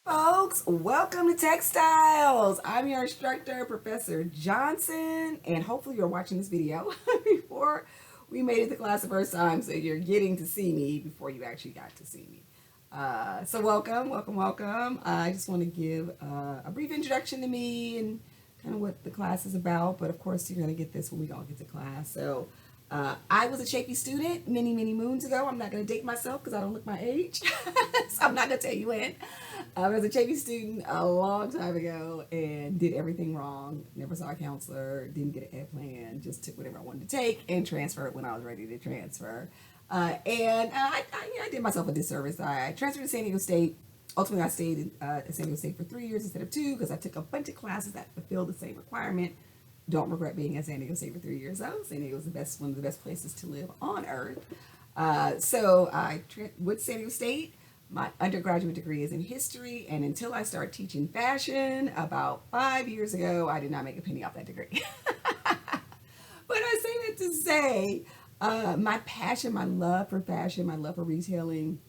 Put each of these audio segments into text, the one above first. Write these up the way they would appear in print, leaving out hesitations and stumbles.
Folks, welcome to Textiles. I'm your instructor, Professor Johnson, and hopefully you're watching this video before we made it to class the first time, so you're getting to see me before you actually got to see me. So welcome. I just want to give a brief introduction to me and kind of what the class is about, but of course you're going to get this when we all get to class. So I was a Chafee student many moons ago. I'm not going to date myself because I don't look my age, so I'm not going to tell you when. I was a Chafee student a long time ago and did everything wrong. Never saw a counselor, didn't get an ed plan, just took whatever I wanted to take and transferred when I was ready to transfer. I did myself a disservice. I transferred to San Diego State. Ultimately, I stayed at San Diego State for 3 years instead of 2 because I took a bunch of classes that fulfilled the same requirement. Don't regret being at San Diego State for 3 years though. San Diego is one of the best places to live on earth. So I went to San Diego State. My undergraduate degree is in history, and until I started teaching fashion about 5 years ago, I did not make a penny off that degree. But I say that to say, my passion, my love for fashion, my love for retailing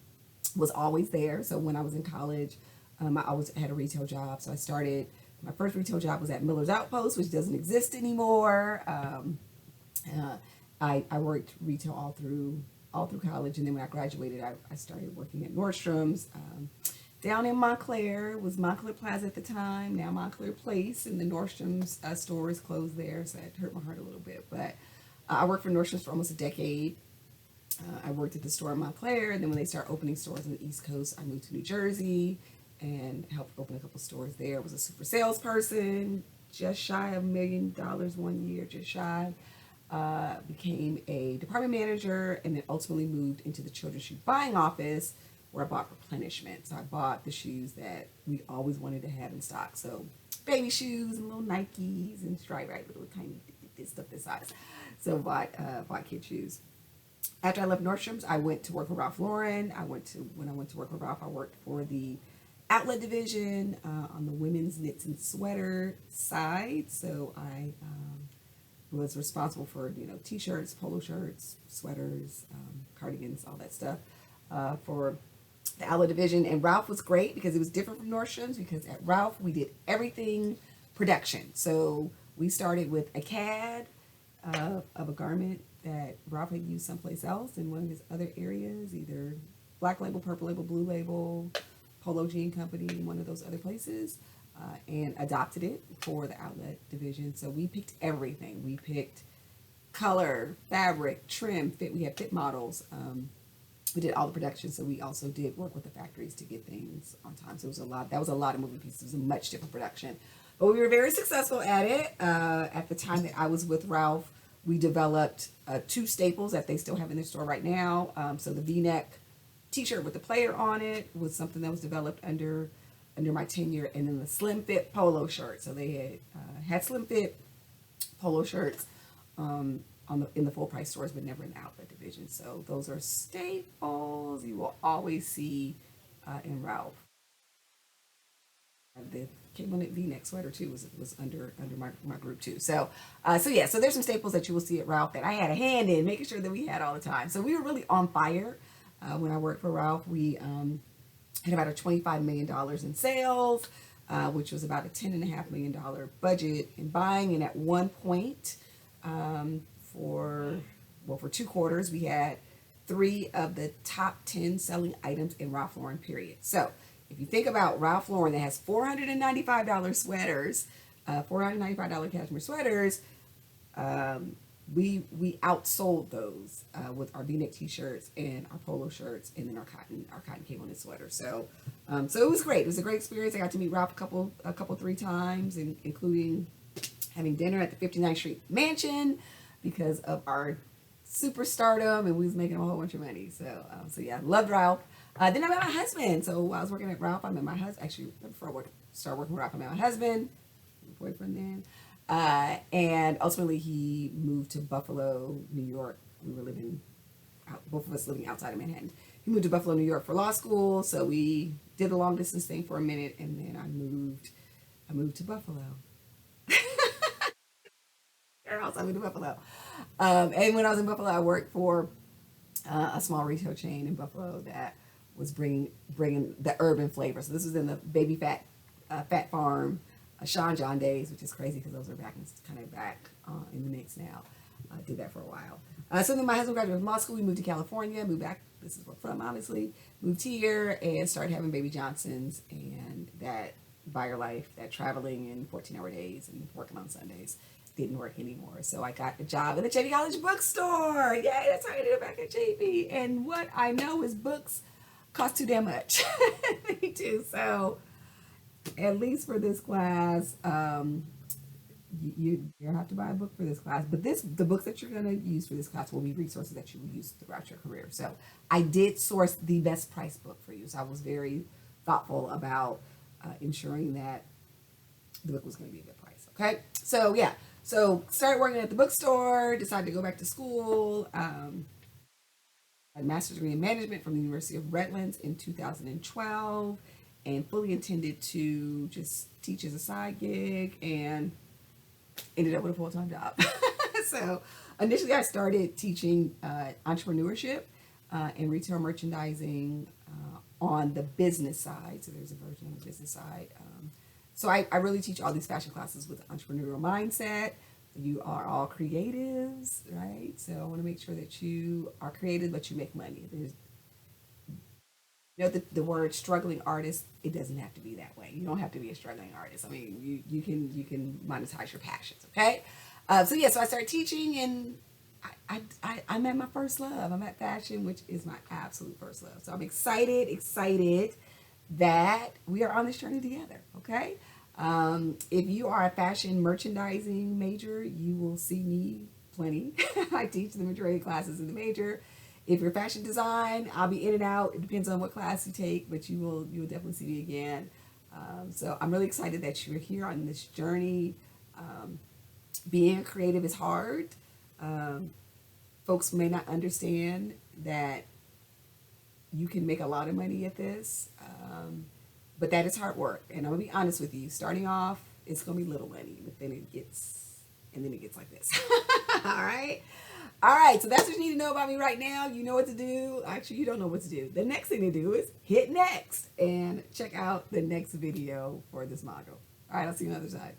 was always there. So when I was in college, I always had a retail job. So I started, my first retail job was at Miller's Outpost, which doesn't exist anymore. I worked retail all through college, and then when I graduated, I started working at Nordstrom's. Down in Montclair, was Montclair Plaza at the time, now Montclair Place, and the Nordstrom's store is closed there, so that hurt my heart a little bit. But I worked for Nordstrom's for almost a decade. I worked at the store in Montclair, and then when they started opening stores on the East Coast, I moved to New Jersey and helped open a couple stores there. I was a super salesperson, just shy of $1 million 1 year, just shy. Became a department manager, and then ultimately moved into the children's shoe buying office where I bought replenishment. So I bought the shoes that we always wanted to have in stock. So baby shoes and little Nikes and striped, right, little tiny stuff this size. So bought kid shoes. After I left Nordstrom's, I went to work for Ralph Lauren. When I went to work for Ralph, I worked for the outlet division on the women's knits and sweater side. So I was responsible for t-shirts, polo shirts, sweaters, cardigans, all that stuff for the outlet division. And Ralph was great because it was different from Nordstrom's, because at Ralph we did everything production. So we started with a CAD of a garment that Ralph had used someplace else in one of his other areas, either Black Label, Purple Label, Blue Label, Polo Jean Company, one of those other places, and adopted it for the outlet division. So we picked everything. We picked color, fabric, trim, fit. We had fit models. We did all the production, so we also did work with the factories to get things on time. So it was a lot. That was a lot of moving pieces. It was a much different production, but we were very successful at it. At the time that I was with Ralph, we developed 2 staples that they still have in their store right now. So the V-neck T-shirt with the player on it was something that was developed under my tenure, and then the slim fit polo shirt. So they had slim fit polo shirts in the full price stores, but never in the outlet division. So those are staples you will always see in Ralph. The cable knit V-neck sweater too was under my group too. So so there's some staples that you will see at Ralph that I had a hand in making sure that we had all the time. So we were really on fire when I worked for Ralph. We had about a $25 million in sales, which was about a $10.5 million budget in buying. And at one point, for 2 quarters, we had 3 of the top 10 selling items in Ralph Lauren, period. So if you think about Ralph Lauren that has $495 sweaters, $495 cashmere sweaters, we outsold those with our V-neck t-shirts and our polo shirts, and then our cotton cable knit sweaters. So it was great. It was a great experience. I got to meet Ralph a couple 3 times, including having dinner at the 59th Street mansion because of our superstardom, and we was making a whole bunch of money. So yeah, loved Ralph. Then I met my husband. So while I was working at Ralph, I met my husband. Actually, before I started working with Ralph, I met my husband, my boyfriend then. And ultimately he moved to Buffalo, New York. We were both of us living outside of Manhattan. He moved to Buffalo, New York for law school. So we did a long distance thing for a minute, and then I moved to Buffalo. I moved to Buffalo. And when I was in Buffalo, I worked for a small retail chain in Buffalo that was bringing the urban flavor. So this was in the baby fat farm, Sean John days, which is crazy because those are back kind of back in the mix now. I did that for a while. So then my husband graduated from law school. We moved to California, moved back. This is where I'm from, obviously. Moved here and started having baby Johnsons, and that buyer life, that traveling in 14-hour days and working on Sundays didn't work anymore. So I got a job in the JV College bookstore. Yay, that's how I did it back at JV. And what I know is books cost too damn much. Me too. So at least for this class, you have to buy a book for this class. But the books that you're going to use for this class will be resources that you will use throughout your career. So I did source the best price book for you. So I was very thoughtful about ensuring that the book was going to be a good price. Okay. So yeah. So started working at the bookstore, decided to go back to school. A master's degree in management from the University of Redlands in 2012, and fully intended to just teach as a side gig, and ended up with a full-time job. So initially I started teaching entrepreneurship and retail merchandising on the business side. So there's a version on the business side. So I really teach all these fashion classes with an entrepreneurial mindset. You are all creatives, right? So I want to make sure that you are creative, but you make money. The word struggling artist, it doesn't have to be that way. You don't have to be a struggling artist. I mean, you can monetize your passions, okay? So I started teaching, and I'm at my first love. I'm at fashion, which is my absolute first love. So I'm excited that we are on this journey together, okay? If you are a fashion merchandising major, you will see me plenty. I teach the majority of classes in the major. If you're fashion design, I'll be in and out. It depends on what class you take, but you will definitely see me again. So I'm really excited that you're here on this journey. Being creative is hard. Folks may not understand that you can make a lot of money at this, but that is hard work. And I'm gonna be honest with you. Starting off, it's gonna be little money, but then it gets like this. All right. So that's what you need to know about me right now. You know what to do. Actually, you don't know what to do. The next thing to do is hit next and check out the next video for this module. All right, I'll see you on the other side.